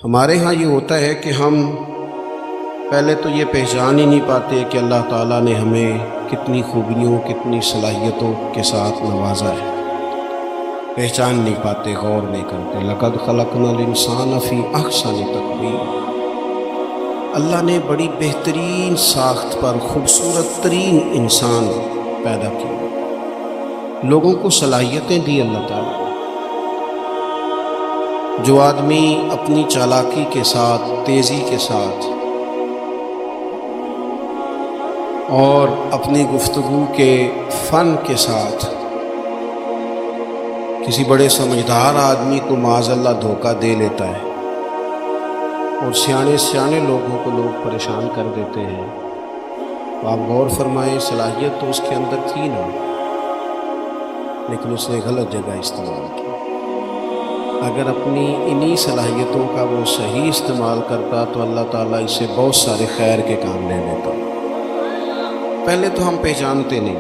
ہمارے ہاں یہ ہوتا ہے کہ ہم پہلے تو یہ پہچان ہی نہیں پاتے کہ اللہ تعالیٰ نے ہمیں کتنی خوبیوں کتنی صلاحیتوں کے ساتھ نوازا ہے، پہچان نہیں پاتے، غور نہیں کرتے۔ لقد خلقنا الانسان فی احسن تقویم، اللہ نے بڑی بہترین ساخت پر خوبصورت ترین انسان پیدا کیا، لوگوں کو صلاحیتیں دی اللہ تعالیٰ۔ جو آدمی اپنی چالاکی کے ساتھ، تیزی کے ساتھ اور اپنی گفتگو کے فن کے ساتھ کسی بڑے سمجھدار آدمی کو معاذ اللہ دھوکہ دے لیتا ہے اور سیانے لوگوں کو لوگ پریشان کر دیتے ہیں، تو آپ غور فرمائیں، صلاحیت تو اس کے اندر تھی نا، لیکن اس نے غلط جگہ استعمال کی۔ اگر اپنی انہی صلاحیتوں کا وہ صحیح استعمال کرتا تو اللہ تعالیٰ اس سے بہت سارے خیر کے کام لے لیتا۔ پہلے تو ہم پہچانتے نہیں،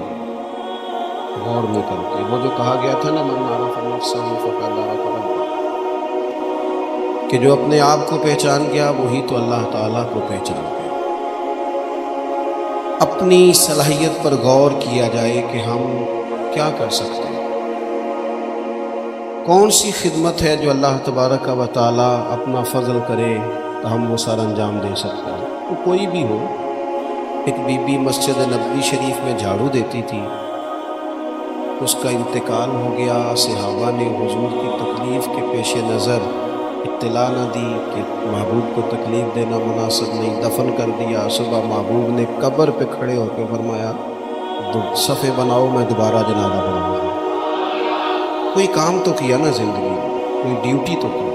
غور نہیں کرتے۔ وہ جو کہا گیا تھا نا، من عرف نفسہ فقد عرف ربہ، کہ جو اپنے آپ کو پہچان گیا وہی تو اللہ تعالیٰ کو پہچان گیا۔ اپنی صلاحیت پر غور کیا جائے کہ ہم کیا کر سکتے ہیں، کون سی خدمت ہے جو اللہ تبارک و تعالیٰ اپنا فضل کرے تو ہم وہ سر انجام دے سکتے ہیں۔ وہ کوئی بھی ہو، ایک بی بی مسجد نبوی شریف میں جھاڑو دیتی تھی، اس کا انتقال ہو گیا، صحابہ نے حضور کی تکلیف کے پیش نظر اطلاع نہ دی کہ محبوب کو تکلیف دینا مناسب نہیں، دفن کر دیا۔ صبح محبوب نے قبر پہ کھڑے ہو کے فرمایا صفے بناؤ، میں دوبارہ جنازہ بناؤں گا۔ کوئی کام تو کیا نا زندگی میں، کوئی ڈیوٹی تو کی۔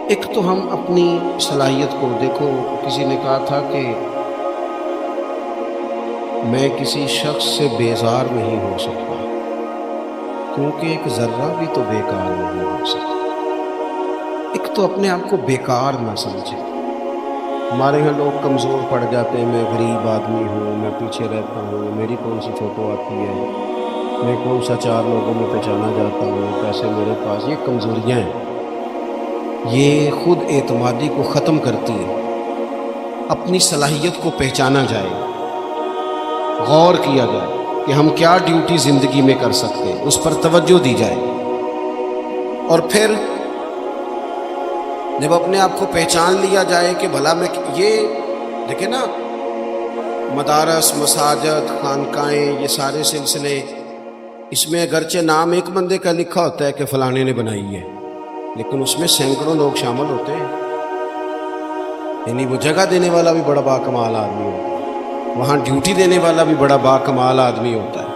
ایک تو ہم اپنی صلاحیت کو دیکھو، کسی نے کہا تھا کہ میں کسی شخص سے بیزار نہیں ہو سکتا کیونکہ ایک ذرہ بھی تو بیکار نہیں ہو سکتا۔ ایک تو اپنے آپ کو بیکار نہ سمجھے۔ ہمارے یہاں لوگ کمزور پڑ جاتے ہیں، میں غریب آدمی ہوں، میں پیچھے رہتا ہوں، میری کون سی فوٹو آتی ہے، میں کون سا چار لوگوں میں پہچانا جاتا ہوں، پیسے میرے پاس۔ یہ کمزوریاں ہیں، یہ خود اعتمادی کو ختم کرتی ہے۔ اپنی صلاحیت کو پہچانا جائے، غور کیا جائے کہ ہم کیا ڈیوٹی زندگی میں کر سکتے ہیں، اس پر توجہ دی جائے۔ اور پھر جب اپنے آپ کو پہچان لیا جائے کہ بھلا میں یہ دیکھیں نا، مدارس، مساجد، خانقاہیں، یہ سارے سلسلے، اس میں اگرچہ نام ایک بندے کا لکھا ہوتا ہے کہ فلانے نے بنائی ہے، لیکن اس میں سینکڑوں لوگ شامل ہوتے ہیں۔ یعنی وہ جگہ دینے والا بھی بڑا باکمال آدمی ہوتا ہے، وہاں ڈیوٹی دینے والا بھی بڑا باکمال آدمی ہوتا ہے،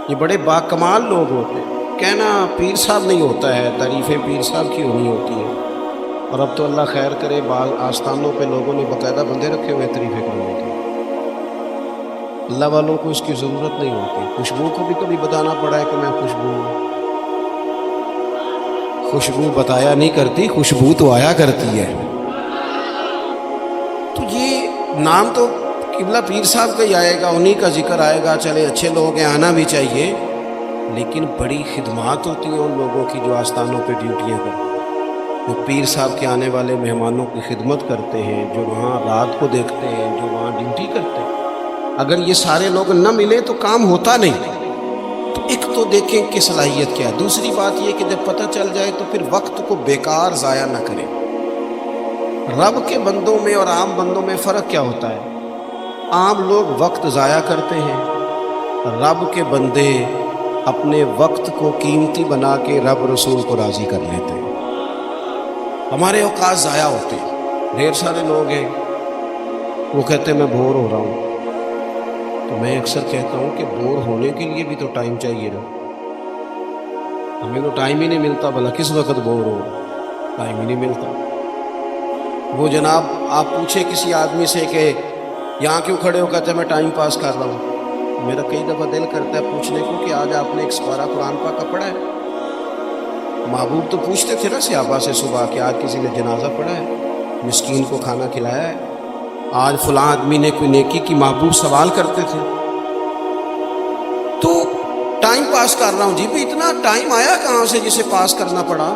یہ بڑے باکمال لوگ ہوتے ہیں۔ کہنا پیر صاحب نہیں ہوتا ہے، تعریفیں پیر صاحب کی ہونی ہوتی ہیں۔ اور اب تو اللہ خیر کرے، بعض آستانوں پہ لوگوں نے باقاعدہ بندے رکھے ہوئے تعریفیں کرنے کے۔ اللہ والوں کو اس کی ضرورت نہیں ہوتی۔ خوشبو کو بھی کبھی بتانا پڑا ہے کہ میں خوشبو ہوں۔ خوشبو بتایا نہیں کرتی، خوشبو تو آیا کرتی ہے۔ تو یہ نام تو قبلہ پیر صاحب کا ہی آئے گا، انہی کا ذکر آئے گا، چلے اچھے لوگ ہیں، آنا بھی چاہیے، لیکن بڑی خدمات ہوتی ہیں ان لوگوں کی جو آستانوں پہ ڈیوٹیاں کرتے ہیں، جو پیر صاحب کے آنے والے مہمانوں کی خدمت کرتے ہیں، جو وہاں رات کو دیکھتے ہیں، جو وہاں ڈیوٹی کرتے ہیں۔ اگر یہ سارے لوگ نہ ملے تو کام ہوتا نہیں۔ تو ایک تو دیکھیں کہ صلاحیت کیا ہے۔ دوسری بات یہ کہ جب پتہ چل جائے تو پھر وقت کو بیکار ضائع نہ کریں۔ رب کے بندوں میں اور عام بندوں میں فرق کیا ہوتا ہے؟ عام لوگ وقت ضائع کرتے ہیں، رب کے بندے اپنے وقت کو قیمتی بنا کے رب رسول کو راضی کر لیتے ہیں۔ ہمارے اوقات ضائع ہوتے ہیں۔ ڈھیر سارے لوگ ہیں، وہ کہتے ہیں میں بور ہو رہا ہوں، تو میں اکثر کہتا ہوں کہ بور ہونے کے لیے بھی تو ٹائم چاہیے نا۔ ہمیں تو ٹائم ہی نہیں ملتا، بھلا کس وقت بور ہو، ٹائم ہی نہیں ملتا۔ وہ جناب آپ پوچھیں کسی آدمی سے کہ یہاں کیوں کھڑے ہو، کہتے ہیں میں ٹائم پاس کر رہا ہوں۔ میرا کئی دفعہ دل کرتا ہے پوچھنے کو کہ آج آپ نے ایک سپارہ قرآن پاک کا پڑھا ہے؟ محبوب تو پوچھتے تھے نا صحابہ سے صبح کہ آج کسی نے جنازہ پڑھا ہے، مسکین کو کھانا کھلایا ہے، آج فلاں آدمی نے کوئی نیکی کی، محبوب سوال کرتے تھے۔ تو ٹائم پاس کر رہا ہوں جی، بھی اتنا ٹائم آیا کہاں سے جسے پاس کرنا پڑا؟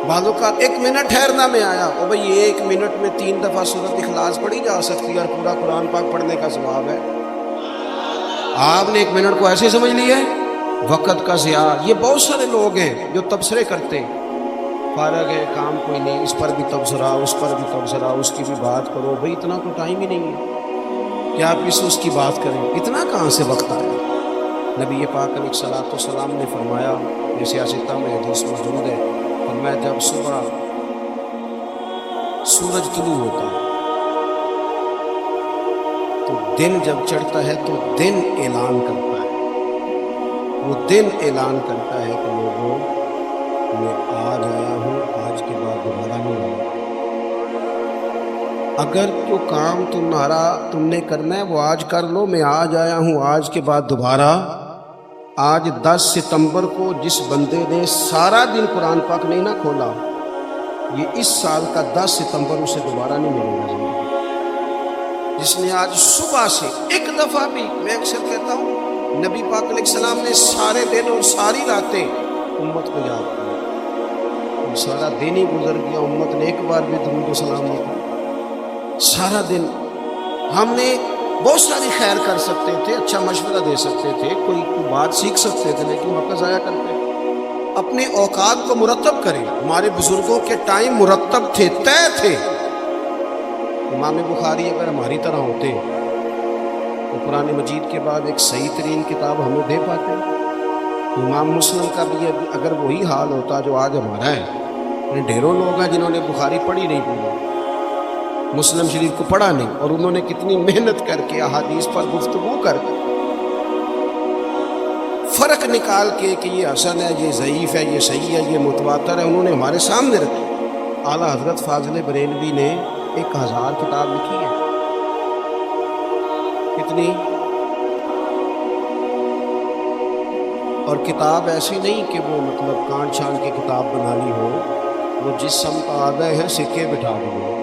بعضوں کا 1 منٹ ٹھہرنا میں آیا، اور بھئی 1 منٹ میں 3 دفعہ سورۃ اخلاص پڑھی جا سکتی ہے اور پورا قرآن پاک پڑھنے کا ثواب ہے۔ آپ نے 1 منٹ کو ایسے سمجھ لیا ہے وقت کا ضیاع۔ یہ بہت سارے لوگ ہیں جو تبصرے کرتے ہیں، فارغ ہے، کام کوئی نہیں، اس پر بھی تبصرہ، اس پر بھی تبصرہ، اس کی بھی بات کرو۔ بھئی اتنا تو ٹائم ہی نہیں ہے کہ آپ اس کی بات کریں، اتنا کہاں سے وقت آیا؟ نبی پاک علیہ الصلوۃ والسلام نے فرمایا، جیسے سیاستہ میں حدیث موجود ہے، فرمایا جب صبح سورج طلوع ہوتا ہے تو دن جب چڑھتا ہے تو دن اعلان کرتا ہے، وہ دن اعلان کرتا ہے کہ لوگوں میں آج آیا ہوں، آج کے بعد دوبارہ نہیں آؤں گا۔ اگر جو کام تم نے کرنا ہے وہ آج کر لو، میں آج آیا ہوں، آج کے بعد دوبارہ۔ آج 10 ستمبر کو جس بندے نے سارا دن قرآن پاک نہیں نہ کھولا، یہ اس سال کا 10 ستمبر اسے دوبارہ نہیں ملے گا زندگی۔ جس نے آج صبح سے ایک دفعہ بھی، میں اکثر کہتا ہوں، نبی پاک علیہ السلام نے سارے دن اور ساری راتیں امت کو یاد کیا، سارا دن ہی گزر گیا، امت نے ایک بار بھی درود و سلام نہیں کیا۔ سارا دن ہم نے بہت ساری خیر کر سکتے تھے، اچھا مشورہ دے سکتے تھے، کوئی بات سیکھ سکتے تھے، لیکن وقت ضائع کرتے۔ اپنے اوقات کو مرتب کریں۔ ہمارے بزرگوں کے ٹائم مرتب تھے، طے تھے۔ امام بخاری اگر ہماری طرح ہوتے تو قرآن مجید کے بعد ایک صحیح ترین کتاب ہمیں دے پاتے۔ امام مسلم کا بھی اگر وہی حال ہوتا جو آج ہمارا ہے، ڈھیروں لوگ ہیں جنہوں نے بخاری پڑھی نہیں، پوری مسلم شریف کو پڑھا نہیں، اور انہوں نے کتنی محنت کر کے احادیث پر گفتگو کر کے فرق نکال کے کہ یہ حسن ہے، یہ ضعیف ہے، یہ صحیح ہے، یہ متواتر ہے، انہوں نے ہمارے سامنے رکھی۔ اعلیٰ حضرت فاضل بریلوی نے 1000 کتاب لکھی ہے۔ کتنی؟ اور کتاب ایسی نہیں کہ وہ مطلب کان چھان کی کتاب بنا لی ہو، وہ جس سمت آ گئے ہیں سکے بٹھا دیے۔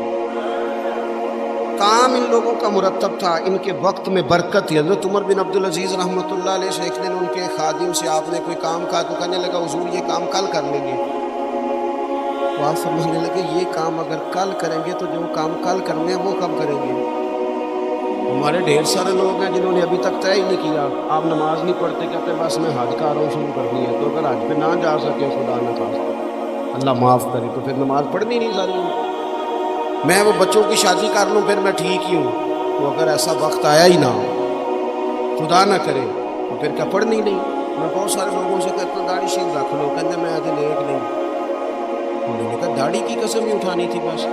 کام ان لوگوں کا مرتب تھا، ان کے وقت میں برکت تھی۔ حضرت عمر بن عبدالعزیز رحمۃ اللہ علیہ سے ایک دن ان کے خادم سے آپ نے کوئی کام کہا تو کہنے لگا حضور یہ کام کل کر لیں گے۔ تو آپ سمجھنے لگے یہ کام اگر کل کریں گے تو جو کام کل کرنے ہیں وہ کب کریں گے؟ ہمارے ڈھیر سارے لوگ ہیں جنہوں نے ابھی تک طے ہی نہیں کیا۔ آپ نماز نہیں پڑھتے، کہتے بس میں حج کا آرو شروع کرنی ہے، تو اگر حج پہ نہ جا سکے خدا نہ خواستہ، اللہ معاف کرے، تو پھر نماز پڑھنی نہیں ساری۔ میں وہ بچوں کی شادی کر لوں پھر میں ٹھیک ہی ہوں، تو اگر ایسا وقت آیا ہی نہ ہو، خدا نہ کرے، تو پھر کیا پڑھنی نہیں؟ میں بہت سارے لوگوں سے کہتا ہوں داڑھی شیل رکھ لو، کہتے میں آج نیک نہیں۔ میں نے کہا داڑھی کی قسم ہی اٹھانی تھی، بس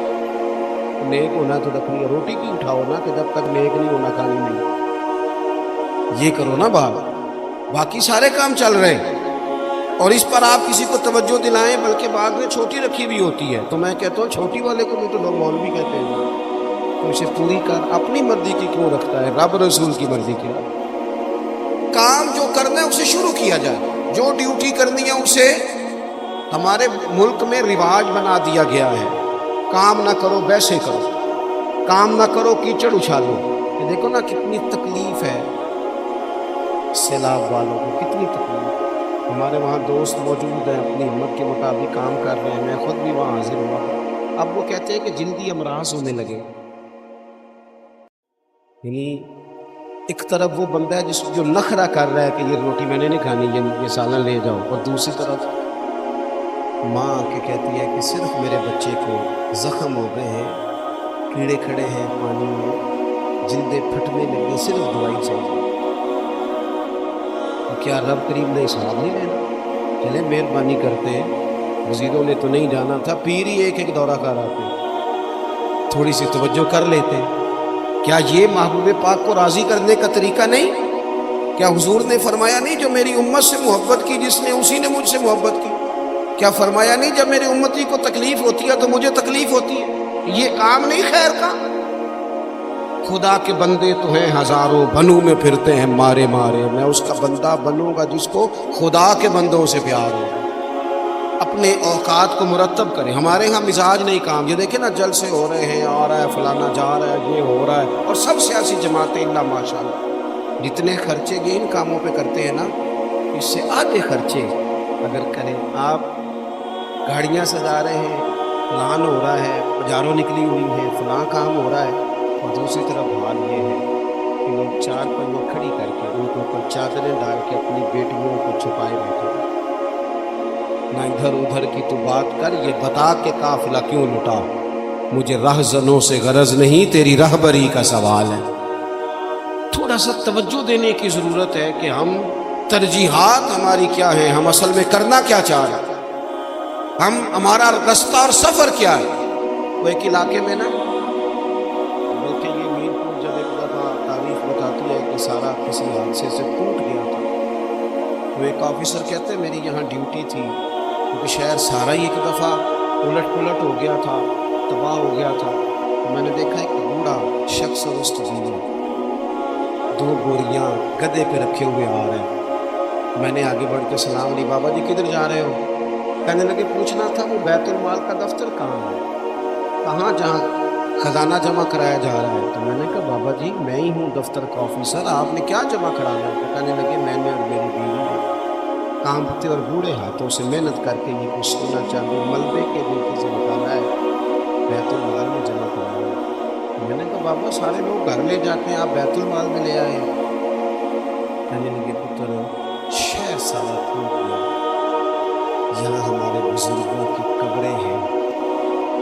نیک ہونا تو رکھنی ہے، روٹی کی اٹھاؤ نا، کہ جب تک نیک نہیں ہونا کھانی نہیں، یہ کرو نا بات۔ باقی سارے کام چل رہے ہیں اور اس پر آپ کسی کو توجہ دلائیں، بلکہ بعد میں چھوٹی رکھی بھی ہوتی ہے، تو میں کہتا ہوں چھوٹی والے کو بھی تو لوگ مولوی کہتے ہیں، تو اسے پوری کر، اپنی مرضی کی کیوں رکھتا ہے، رب رسول کی مرضی کی۔ کام جو کرنا ہے اسے شروع کیا جائے، جو ڈیوٹی کرنی ہے اسے، ہمارے ملک میں رواج بنا دیا گیا ہے، کام نہ کرو ویسے کرو، کام نہ کرو کیچڑ اچھالو۔ یہ دیکھو نا کتنی تکلیف ہے سیلاب والوں کو، کتنی تکلیف۔ ہمارے وہاں دوست موجود ہیں، اپنی ہمت کے مطابق کام کر رہے ہیں، میں خود بھی وہاں حاضر ہوا۔ اب وہ کہتے ہیں کہ جلدی امراض ہونے لگے، یعنی ایک طرف وہ بندہ ہے جو نخرہ کر رہا ہے کہ یہ روٹی میں نے نہیں کھانی، یہ سالن لے جاؤ، اور دوسری طرف ماں کے کہتی ہے کہ صرف میرے بچے کو زخم ہو گئے ہیں، کیڑے کھڑے ہیں پانی میں، جلدیں پھٹنے لگی، صرف دوائی چاہیے۔ کیا رب کریم نے حساب نہیں لینا؟ چلے مہربانی کرتے ہیں، وزیروں نے تو نہیں جانا تھا، پیر ہی ایک دورہ کر آتے، تھوڑی سی توجہ کر لیتے۔ کیا یہ محبوب پاک کو راضی کرنے کا طریقہ نہیں؟ کیا حضور نے فرمایا نہیں جو میری امت سے محبت کی جس نے اسی نے مجھ سے محبت کی؟ کیا فرمایا نہیں جب میری امتی کو تکلیف ہوتی ہے تو مجھے تکلیف ہوتی ہے؟ یہ کام نہیں خیر کا؟ خدا کے بندے تو ہیں ہزاروں، بنوں میں پھرتے ہیں مارے مارے، میں اس کا بندہ بنوں گا جس کو خدا کے بندوں سے پیار ہو۔ اپنے اوقات کو مرتب کریں۔ ہمارے ہاں مزاج نہیں کام، یہ دیکھیں نا جلسے ہو رہے ہیں، آ رہا ہے فلانا، جا رہا ہے، یہ ہو رہا ہے، اور سب سیاسی جماعتیں اللہ ماشاءاللہ جتنے خرچے یہ ان کاموں پہ کرتے ہیں نا، اس سے آدھے خرچے اگر کریں آپ گاڑیاں سجا رہے ہیں، پلان ہو رہا ہے، پجاروں نکلی ہوئی ہیں، فلاں کام ہو رہا ہے، اور دوسری طرف حال یہ ہے کہ لوگ چار پہیے کھڑی کر کے ان کے اوپر چادریں ڈال کے اپنی بیٹیوں کو چھپائے بیٹھے ہیں۔ نہ ادھر ادھر کی تو بات کر، یہ بتا کہ قافلہ کیوں لٹا، مجھے رہزنوں سے غرض نہیں، تیری رہبری کا سوال ہے۔ تھوڑا سا توجہ دینے کی ضرورت ہے کہ ہم ترجیحات ہماری کیا ہیں، ہم اصل میں کرنا کیا چاہ رہے ہیں، ہمارا رستہ اور سفر کیا ہے۔ وہ ایک علاقے میں نا، بلکہ یہ میرپور جب ایک دفعہ تاریخ بتاتی ہے کہ سارا کسی حادثے سے ٹوٹ گیا تھا، تو ایک آفیسر کہتے ہیں میری یہاں ڈیوٹی تھی، کیونکہ شہر سارا ہی ایک دفعہ الٹ پلٹ ہو گیا تھا، تباہ ہو گیا تھا۔ تو میں نے دیکھا ایک بوڑھا شخص اور اس کی بیوی 2 بوریاں گدے پہ رکھے ہوئے آ رہے ہیں۔ میں نے آگے بڑھ کے سلام لی، بابا جی کدھر جا رہے ہو؟ کہنے لگے پوچھنا تھا وہ بیت المال کا دفتر کہاں ہے، کہاں جہاں خزانہ جمع کرایا جا رہا ہے۔ تو میں نے کہا بابا جی میں ہی ہوں دفتر کا آفیسر، آپ نے کیا جمع کرانا ہے؟ کہنے لگے میں نے اور میری بیوی نے کانپتے اور بوڑھے ہاتھوں سے محنت کر کے یہ کچھ سونا چاندی ملبے کے نیکی سے نکالا ہے، بیت المال میں جمع کرانا ہے۔ میں نے کہا بابا سارے لوگ گھر لے جاتے ہیں، آپ بیت المال میں لے آئے۔ کہنے لگے پتر 6 سال ہو گیا، یہاں ہمارے بزرگوں کی قبریں ہیں،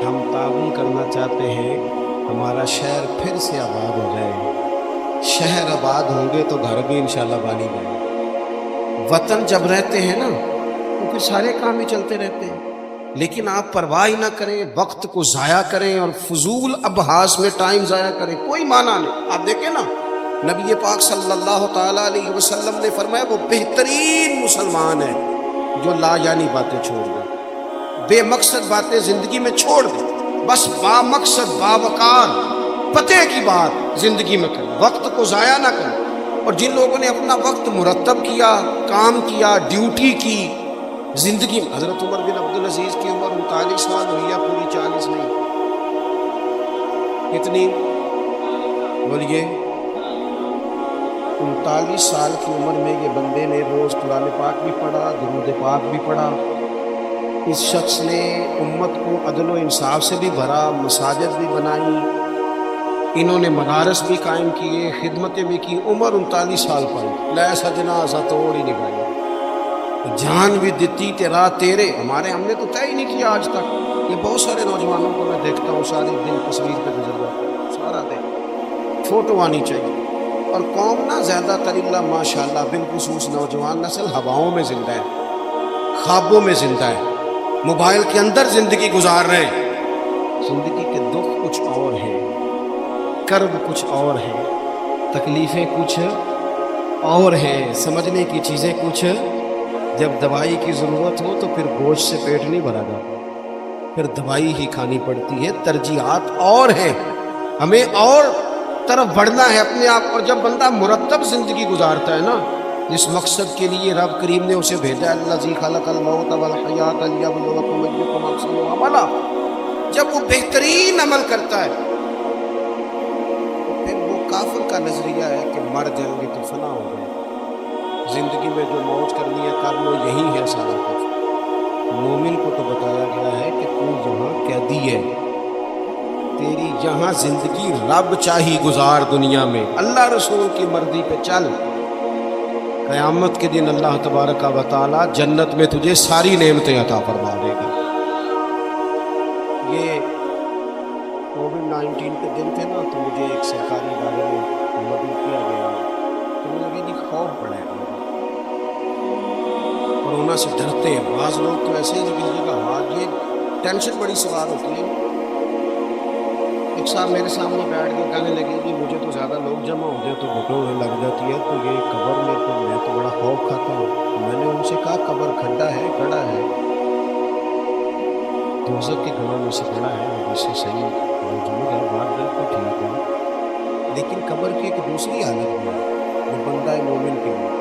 ہم تعاون کرنا چاہتے ہیں ہمارا شہر پھر سے آباد ہو جائے۔ شہر آباد ہوں گے تو گھر بھی انشاءاللہ بانی جائے۔ وطن جب رہتے ہیں نا تو پھر سارے کام ہی چلتے رہتے ہیں، لیکن آپ پرواہ ہی نہ کریں، وقت کو ضائع کریں اور فضول ابحاث میں ٹائم ضائع کریں، کوئی معنی نہیں۔ آپ دیکھیں نا نبی پاک صلی اللہ تعالیٰ علیہ وسلم نے فرمایا وہ بہترین مسلمان ہے جو لا یعنی باتیں چھوڑ دے، بے مقصد باتیں زندگی میں چھوڑ دے، بس با مقصد باوقار پتے کی بات زندگی میں کریں، وقت کو ضائع نہ کریں۔ اور جن لوگوں نے اپنا وقت مرتب کیا، کام کیا، ڈیوٹی کی زندگی میں، حضرت عمر بن عبدالعزیز کی عمر 39 سال ہوئی ہے، پوری 40 نہیں، کتنی بولیے؟ 39 سال کی عمر میں یہ بندے نے روز قرآن پاک بھی پڑھا، درود پاک بھی پڑھا۔ اس شخص نے امت کو عدل و انصاف سے بھی بھرا، مساجد بھی بنائی، انہوں نے مدارس بھی قائم کیے، خدمتیں بھی کی، عمر 39 سال پر لے سجنا سا توڑ ہی نبھائی، جان بھی دیتی تیرا تیرے۔ ہم نے تو طے ہی نہیں کیا آج تک۔ یہ بہت سارے نوجوانوں کو میں دیکھتا ہوں سارے دن تصویر پہ گزر جاتا ہے، سارا دن فوٹو آنی چاہیے۔ اور قوم نہ زیادہ تر اللہ ماشاءاللہ بالخصوص نوجوان نسل ہواؤں میں زندہ ہے، خوابوں میں زندہ ہے، موبائل کے اندر زندگی گزار رہے ہیں۔ زندگی کے دکھ کچھ اور ہیں، کرب کچھ اور ہیں، تکلیفیں کچھ اور ہیں، سمجھنے کی چیزیں کچھ۔ جب دوائی کی ضرورت ہو تو پھر گوشت سے پیٹ نہیں بھرا جاتا، پھر دوائی ہی کھانی پڑتی ہے۔ ترجیحات اور ہیں، ہمیں اور طرف بڑھنا ہے اپنے آپ۔ اور جب بندہ مرتب زندگی گزارتا ہے نا، جس مقصد کے لیے رب کریم نے اسے بھیجا، الذی خلق الموت والحیات لیبلوکم ایکم احسن عملا، جب وہ بہترین عمل کرتا ہے، پھر وہ کافر کا نظریہ ہے کہ مر جائیں گے تو فنا ہو جائے، زندگی میں جو موج کرنی ہے کر لو، یہی ہے سارا کچھ۔ مومن کو تو بتایا گیا ہے کہ تو یہاں قیدی ہے، تیری یہاں زندگی رب چاہی گزار، دنیا میں اللہ رسول کی مرضی پہ چل، قیامت کے دن اللہ تبارک و تعالی جنت میں تجھے ساری نعمتیں عطا فرما دے گا۔ یہ کووڈ-19 کے دن تھے نا، تو مجھے ایک سرکاری ادارے میں مدعو کیا گیا، تو مجھے لگے جی خوف پڑا ہے، کورونا سے ڈرتے ہیں بعض لوگ، تو ایسے ہی کسی کا ہاتھ، یہ ٹینشن بڑی سوار ہوتی ہے۔ ایک صاحب میرے سامنے بیٹھ کے کہنے لگے کہ مجھے تو زیادہ لوگ جمع ہو جائے تو گھٹنوں میں لگ جاتی ہے، تو یہ قبر میں تو میں تو بڑا خوف کھاتا ہوں۔ میں نے ان سے کہا قبر کھڈا ہے، گڑھا ہے، دوزخ کے گڑھوں میں سے گڑھا ہے، اس سے صحیح موجود ہے، بات بالکل ٹھیک ہے، لیکن قبر کی ایک دوسری حالت بھی ہے جو بندہ مومن کے لیے۔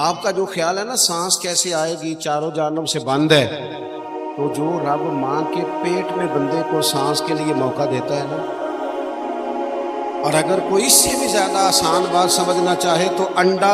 آپ کا جو خیال ہے نا سانس کیسے آئے گی، چاروں جانب سے بند ہے، تو جو رب ماں کے پیٹ میں بندے کو سانس کے لیے موقع دیتا ہے نا، اور اگر کوئی اس سے بھی زیادہ آسان بات سمجھنا چاہے تو انڈا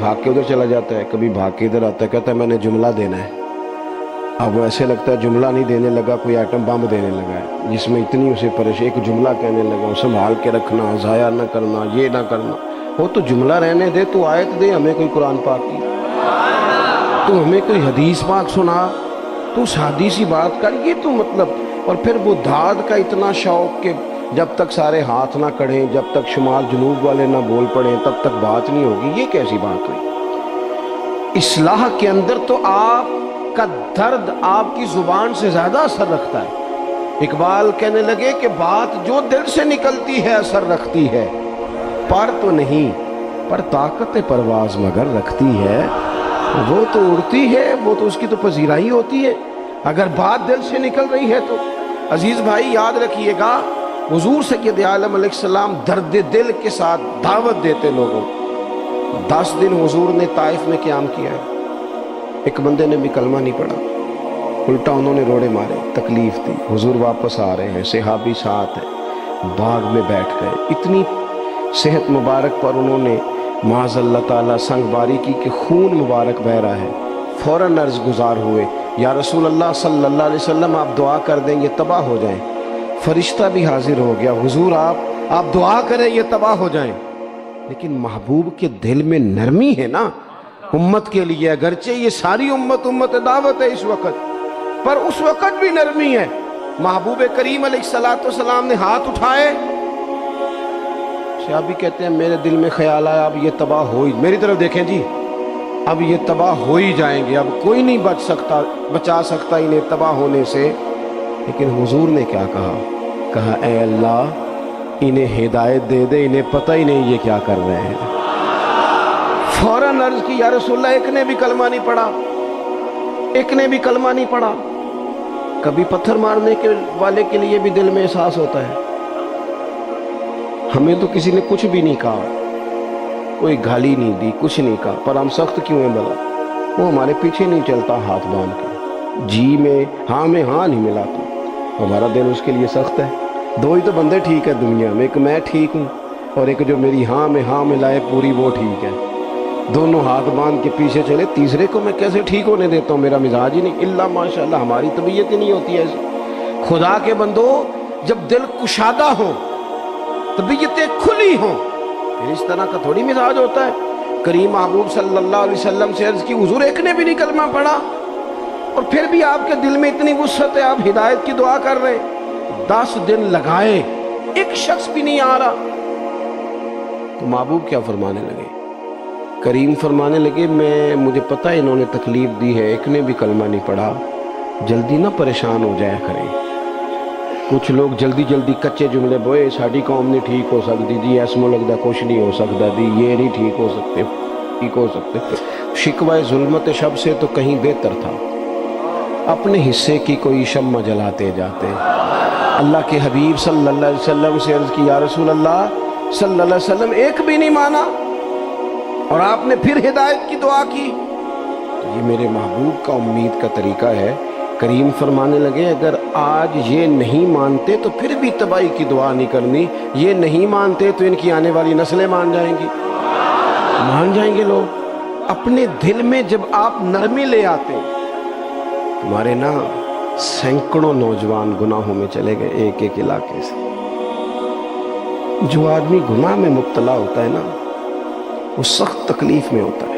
بھاگ کے ادھر چلا جاتا ہے، کبھی بھاگ کے ادھر آتا ہے، کہتا ہے میں نے جملہ دینا ہے۔ اب وہ ایسے لگتا ہے جملہ نہیں دینے لگا، کوئی ایٹم بم دینے لگا ہے، جس میں اتنی اسے پریشانی، ایک جملہ کہنے لگا، سنبھال کے رکھنا، ضائع نہ کرنا، یہ نہ کرنا۔ وہ تو جملہ رہنے دے، تو آیت دے ہمیں کوئی قرآن پاک کی، تو ہمیں کوئی حدیث پاک سنا، تو سادی سی بات کر، یہ تو مطلب۔ اور پھر وہ داد کا اتنا شوق کہ جب تک سارے ہاتھ نہ کڑھیں، جب تک شمال جنوب والے نہ بول پڑیں، تب تک بات نہیں ہوگی۔ یہ کیسی بات ہوئی؟ اصلاح کے اندر تو آپ کا درد آپ کی زبان سے زیادہ اثر رکھتا ہے۔ اقبال کہنے لگے کہ بات جو دل سے نکلتی ہے اثر رکھتی ہے، پر تو نہیں، پر طاقت پرواز مگر رکھتی ہے۔ وہ تو اڑتی ہے، وہ تو اس کی تو پذیرائی ہوتی ہے، اگر بات دل سے نکل رہی ہے تو۔ عزیز بھائی یاد رکھیے گا، حضور سید عالم علیہ السلام درد دل کے ساتھ دعوت دیتے لوگوں۔ 10 دن حضور نے طائف میں قیام کیا ہے، ایک بندے نے بھی کلمہ نہیں پڑھا، الٹا انہوں نے روڑے مارے، تکلیف دی۔ حضور واپس آ رہے ہیں، صحابی ساتھ ہیں، باغ میں بیٹھ گئے، اتنی صحت مبارک پر انہوں نے معاذ اللہ تعالیٰ سنگ باری کی کہ خون مبارک بہہ رہا ہے۔ فوراً عرض گزار ہوئے، یا رسول اللہ صلی اللہ علیہ وسلم آپ دعا کر دیں یہ تباہ ہو جائیں۔ فرشتہ بھی حاضر ہو گیا، حضور آپ دعا کریں یہ تباہ ہو جائیں۔ لیکن محبوب کے دل میں نرمی ہے نا امت کے لیے، اگرچہ یہ ساری امت دعوت ہے اس وقت، پر اس وقت بھی نرمی ہے۔ محبوب کریم علیہ السلام نے ہاتھ اٹھائے، صحابی کہتے ہیں میرے دل میں خیال آیا اب یہ تباہ ہو ہی، میری طرف دیکھیں جی، اب یہ تباہ ہو ہی جائیں گے، اب کوئی نہیں بچا سکتا انہیں تباہ ہونے سے۔ لیکن حضور نے کیا کہا اے اللہ انہیں ہدایت دے دے، انہیں پتہ ہی نہیں یہ کیا کر رہے ہیں۔ فوراً عرض کی یا رسول اللہ ایک نے بھی کلمہ نہیں پڑھا، ایک نے بھی کلمہ نہیں پڑھا۔ کبھی پتھر مارنے کے والے کے لیے بھی دل میں احساس ہوتا ہے، ہمیں تو کسی نے کچھ بھی نہیں کہا، کوئی گالی نہیں دی، کچھ نہیں کہا، پر ہم سخت کیوں ہیں بلا؟ وہ ہمارے پیچھے نہیں چلتا ہاتھ باندھ کے، جی میں ہاں نہیں ملاتا، ہمارا دل اس کے لیے سخت ہے۔ دو ہی تو بندے ٹھیک ہے دنیا میں، ایک میں ٹھیک ہوں اور ایک جو میری ہاں میں ہاں ملائے پوری وہ ٹھیک ہے۔ دونوں ہاتھ باندھ کے پیچھے چلے، تیسرے کو میں کیسے ٹھیک ہونے دیتا ہوں؟ میرا مزاج ہی نہیں، اللہ ماشاءاللہ ہماری طبیعت ہی نہیں ہوتی ایسی۔ خدا کے بندو جب دل کشادہ ہو، طبیعتیں کھلی ہوں، پھر اس طرح کا تھوڑی مزاج ہوتا ہے۔ کریم محبوب صلی اللہ علیہ وسلم سے عرض کی حضور ایک نے بھی نہیں کلمہ پڑھا، اور پھر بھی آپ کے دل میں اتنی وسعت ہے، آپ ہدایت کی دعا کر رہے ہیں۔ 10 دن لگائے، ایک شخص بھی نہیں آ رہا، تو محبوب کیا فرمانے لگے؟ کریم فرمانے لگے مجھے پتہ ہے انہوں نے تکلیف دی ہے، ایک نے بھی کلمہ نہیں پڑھا، جلدی نہ پریشان ہو جایا کریں۔ کچھ لوگ جلدی کچے جملے بوئے، ساڑی قوم نہیں ٹھیک ہو سکتی جی، ایس ملک دا کچھ نہیں ہو سکتا دی، یہ نہیں ٹھیک ہو سکتے۔ شکوہ ظلمت شب سے تو کہیں بہتر تھا، اپنے حصے کی کوئی شمع جلاتے جاتے۔ اللہ کے حبیب صلی اللہ علیہ وسلم سے عرض کی یا رسول اللہ صلی اللہ علیہ وسلم ایک بھی نہیں مانا، اور آپ نے پھر ہدایت کی دعا کی۔ یہ میرے محبوب کا امید کا طریقہ ہے۔ کریم فرمانے لگے اگر آج یہ نہیں مانتے تو پھر بھی تباہی کی دعا نہیں کرنی، یہ نہیں مانتے تو ان کی آنے والی نسلیں مان جائیں گے لوگ۔ اپنے دل میں جب آپ نرمی لے آتے، تمہارے نا سینکڑوں نوجوان گناہوں میں چلے گئے ایک علاقے سے۔ جو آدمی گناہ میں مبتلا ہوتا ہے نا وہ سخت تکلیف میں ہوتا ہے۔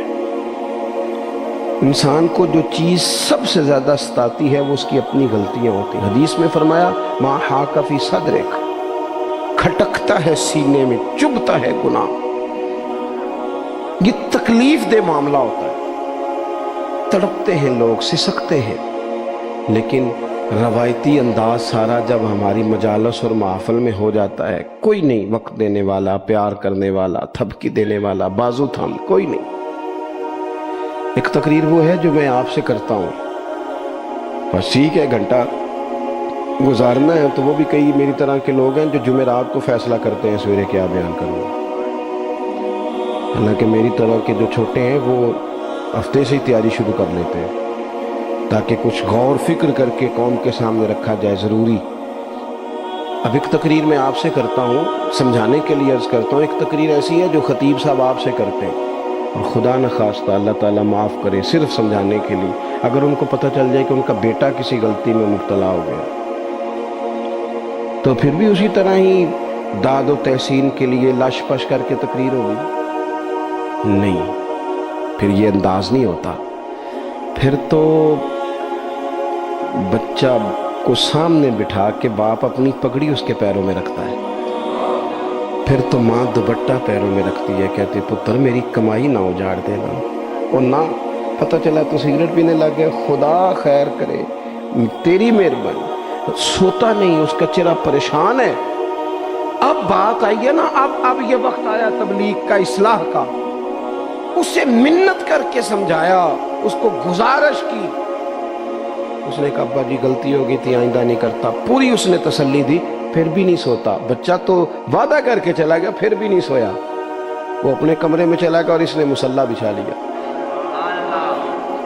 انسان کو جو چیز سب سے زیادہ ستاتی ہے وہ اس کی اپنی غلطیاں ہوتی ہیں۔ حدیث میں فرمایا ما حاک فی صدرک، کھٹکتا ہے سینے میں، چبھتا ہے گناہ، یہ تکلیف دہ معاملہ ہوتا ہے، تڑپتے ہیں لوگ، سسکتے ہیں۔ لیکن روایتی انداز سارا جب ہماری مجالس اور محفل میں ہو جاتا ہے، کوئی نہیں وقت دینے والا، پیار کرنے والا، تھپکی دینے والا، بازو تھام، کوئی نہیں۔ ایک تقریر وہ ہے جو میں آپ سے کرتا ہوں، بس ٹھیک ہے گھنٹہ گزارنا ہے، تو وہ بھی کئی میری طرح کے لوگ ہیں جو جمعرات کو فیصلہ کرتے ہیں سویرے کیا بیان کروں۔ حالانکہ میری طرح کے جو چھوٹے ہیں وہ ہفتے سے ہی تیاری شروع کر لیتے ہیں تاکہ کچھ غور فکر کر کے قوم کے سامنے رکھا جائے، ضروری۔ اب ایک تقریر میں آپ سے کرتا ہوں، سمجھانے کے لیے عرض کرتا ہوں، ایک تقریر ایسی ہے جو خطیب صاحب آپ سے کرتے ہیں، اور خدا نخواستہ اللہ تعالیٰ معاف کرے صرف سمجھانے کے لیے اگر ان کو پتہ چل جائے کہ ان کا بیٹا کسی غلطی میں مبتلا ہو گیا تو پھر بھی اسی طرح ہی داد و تحسین کے لیے لاش پش کر کے تقریر ہوگی؟ نہیں، پھر یہ انداز نہیں ہوتا. پھر تو بچہ کو سامنے بٹھا کے باپ اپنی پگڑی اس کے پیروں میں رکھتا ہے، پھر تو ماں دوپٹہ پیروں میں رکھتی ہے، کہتی پتر میری کمائی نہ اجاڑ دینا. اور نہ پتہ چلا تو سگریٹ پینے لگ گئے، خدا خیر کرے، تیری مہربانی. سوتا نہیں، اس کا چہرہ پریشان ہے. اب بات آئی ہے نا، اب یہ وقت آیا تبلیغ کا، اصلاح کا. اسے منت کر کے سمجھایا، اس کو گزارش کی. اس نے کہا ابا جی غلطی ہو گئی تھی، آئندہ نہیں کرتا. پوری اس نے تسلی دی، پھر بھی نہیں سوتا. بچہ تو وعدہ کر کے چلا گیا، پھر بھی نہیں سویا. وہ اپنے کمرے میں چلا گیا اور اس نے مصلی بچھا لیا.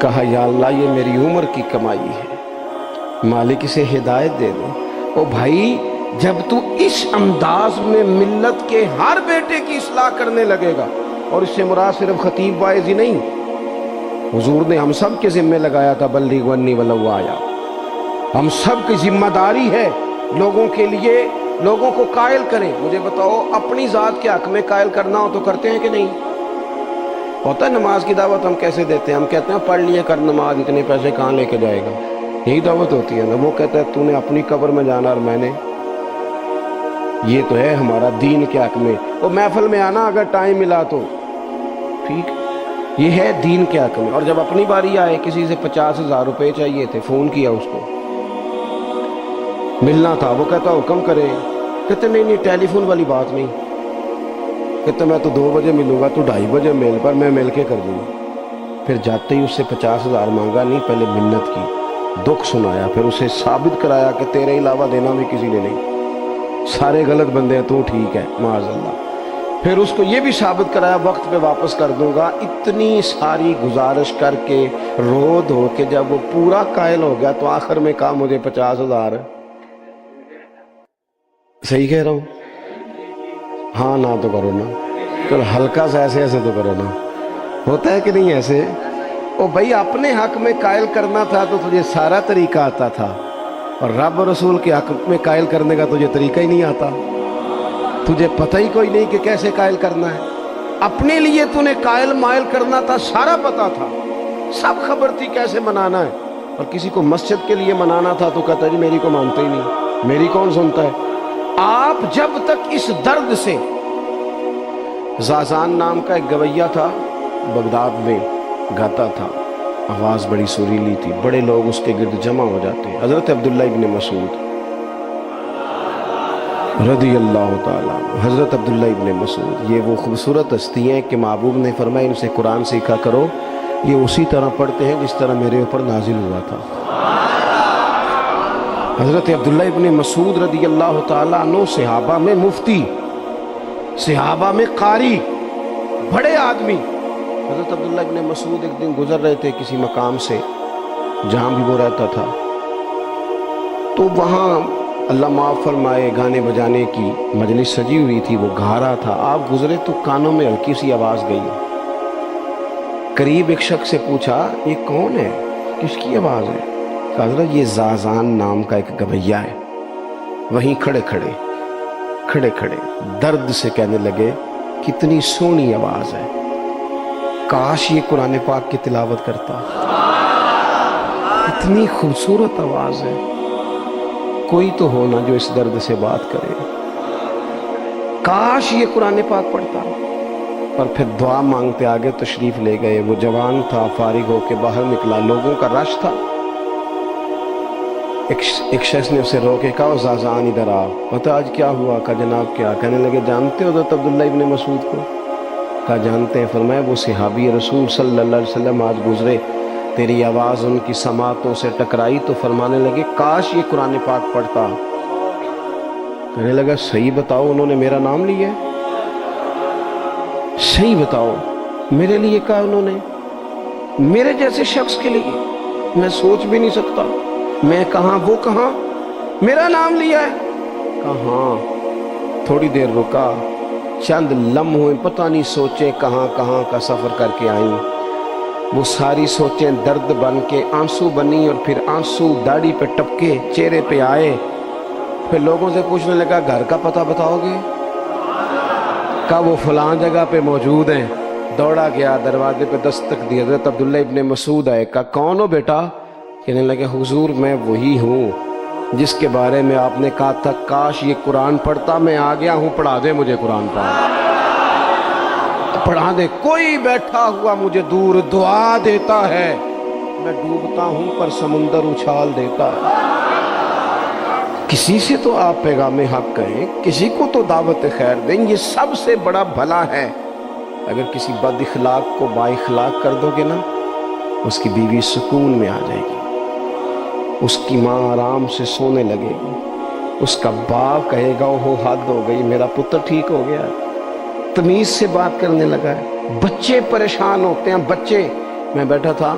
کہا یا اللہ یہ میری عمر کی کمائی ہے، مالک اسے ہدایت دے دے. او بھائی جب تو اس انداز میں ملت کے ہر بیٹے کی اصلاح کرنے لگے گا، اور اس سے مراد صرف خطیب واعظ ہی نہیں، حضور نے ہم سب کے ذمہ لگایا تھا بلغ عنی ولو آیا. ہم سب کی ذمہ داری ہے لوگوں کے لیے، لوگوں کو قائل کریں. مجھے بتاؤ اپنی ذات کے حق میں قائل کرنا ہو تو کرتے ہیں کہ نہیں؟ ہوتا ہے نماز کی دعوت ہم کیسے دیتے ہیں؟ ہم کہتے ہیں پڑھ لیے کر نماز، اتنے پیسے کہاں لے کے جائے گا؟ یہی دعوت ہوتی ہے نا. وہ کہتا ہے تو نے اپنی قبر میں جانا اور میں نے. یہ تو ہے ہمارا دین کے حق میں. وہ محفل میں آنا اگر ٹائم ملا تو ٹھیک، یہ ہے دین کے حق میں. اور جب اپنی باری آئے، کسی سے 50,000 روپے چاہیے تھے، فون کیا اس کو، ملنا تھا، وہ کہتا حکم کرے. کہتے نہیں ٹیلی فون والی بات نہیں. کہتے میں تو 2 بجے ملوں گا، تو 2:30 بجے مل، پر میں مل کے کر دوں. پھر جاتے ہی اس سے 50,000 مانگا نہیں، پہلے منت کی، دکھ سنایا، پھر اسے ثابت کرایا کہ تیرے علاوہ دینا بھی کسی نے نہیں، سارے غلط بندے ہیں، تو ٹھیک ہے معاذ اللہ. پھر اس کو یہ بھی ثابت کرایا وقت پہ واپس کر دوں گا. اتنی ساری گزارش کر کے رو دھو کے جب وہ پورا قائل ہو گیا تو آخر میں کہا مجھے 50,000. صحیح کہہ رہا ہوں؟ ہاں نہ تو کرو نا، چل ہلکا سا ایسے تو کرو نا. ہوتا ہے کہ نہیں ایسے؟ او بھائی اپنے حق میں قائل کرنا تھا تو تجھے سارا طریقہ آتا تھا، اور رب رسول کے حق میں قائل کرنے کا تجھے طریقہ ہی نہیں آتا. تجھے پتہ ہی کوئی نہیں کہ کیسے قائل کرنا ہے. اپنے لیے تو نے قائل مائل کرنا تھا، سارا پتا تھا، سب خبر تھی کیسے منانا ہے. اور کسی کو مسجد کے لیے منانا تھا تو کہتا جی میری کو مانتے ہی نہیں، میری کون سنتا ہے. آپ جب تک اس درد سے، زازان نام کا ایک گویہ تھا، بغداد میں گاتا تھا، آواز بڑی سریلی تھی، بڑے لوگ اس کے گرد جمع ہو جاتے. حضرت عبداللہ ابن مسعود رضی اللہ تعالیٰ، حضرت عبداللہ ابن مسعود یہ وہ خوبصورت ہستی ہیں کہ محبوب نے فرمایا ان سے قرآن سیکھا کرو، یہ اسی طرح پڑھتے ہیں جس طرح میرے اوپر نازل ہوا تھا. حضرت عبداللہ ابن مسعود رضی اللہ تعالیٰ عنہ صحابہ میں مفتی، صحابہ میں قاری، بڑے آدمی. حضرت عبداللہ ابن مسعود ایک دن گزر رہے تھے کسی مقام سے جہاں بھی وہ رہتا تھا، تو وہاں اللہ معاف فرمائے گانے بجانے کی مجلس سجی ہوئی تھی، وہ گا رہا تھا. آپ گزرے تو کانوں میں ہلکی سی آواز گئی. قریب ایک شخص سے پوچھا یہ کون ہے، کس کی آواز ہے؟ کہا حضرت یہ زازان نام کا ایک گویہ ہے. وہیں کھڑے کھڑے درد سے کہنے لگے کتنی سونی آواز ہے، کاش یہ قرآن پاک کی تلاوت کرتا، اتنی خوبصورت آواز ہے، کوئی تو ہونا جو اس درد سے بات کرے، کاش یہ قرآن پاک پڑھتا. پر پھر دعا مانگتے آگے تشریف لے گئے. وہ جوان تھا، فارغ ہو کے باہر نکلا، لوگوں کا رش تھا. ایک شخص نے اسے رو کے کہا زازان ادھر آ. بتا آج کیا ہوا؟ کہا جناب کیا؟ کہنے لگے جانتے ہو حضرت عبداللہ ابن مسعود کو؟ کہا جانتے ہیں. فرمایا وہ صحابی رسول صلی اللہ علیہ وسلم آج گزرے، تیری آواز ان کی سماعتوں سے ٹکرائی تو فرمانے لگے کاش یہ قرآن پاک پڑھتا. کہنے لگا صحیح بتاؤ انہوں نے میرا نام لیا ہے؟ صحیح بتاؤ میرے لیے کہا انہوں نے؟ میرے جیسے شخص کے لیے؟ میں سوچ بھی نہیں سکتا. میں کہاں وہ کہاں، میرا نام لیا ہے؟ کہا ہاں. تھوڑی دیر رکا چند لمحوں پتہ نہیں سوچیں کہاں کہاں کا سفر کر کے آئیں، وہ ساری سوچیں درد بن کے آنسو بنی، اور پھر آنسو داڑھی پہ ٹپکے چہرے پہ آئے۔ پھر لوگوں سے پوچھنے لگا گھر کا پتہ بتاؤ گے؟ کہا وہ فلاں جگہ پہ موجود ہیں۔ دوڑا گیا، دروازے پہ دستک دی، حضرت عبداللہ ابن مسعود آئے، کہا کون ہو بیٹا؟ کہنے لگے حضور میں وہی ہوں جس کے بارے میں آپ نے کہا تھا کاش یہ قرآن پڑھتا، میں آ گیا ہوں، پڑھا دے مجھے قرآن پڑھا دے۔ کوئی بیٹھا ہوا مجھے دور دعا دیتا ہے، میں ڈوبتا ہوں پر سمندر اچھال دیتا ہے۔ کسی سے تو آپ پیغام حق کہیں، کسی کو تو دعوت خیر دیں، یہ سب سے بڑا بھلا ہے۔ اگر کسی بد اخلاق کو با اخلاق کر دو گے نا، اس کی بیوی سکون میں آ جائے گی، اس کی ماں آرام سے سونے لگے گی، اس کا باپ کہے گا وہ حد ہو گئی، میرا پتر ٹھیک ہو گیا، تمیز سے بات کرنے لگا ہے۔ بچے پریشان ہوتے ہیں، بچے۔ میں بیٹھا تھا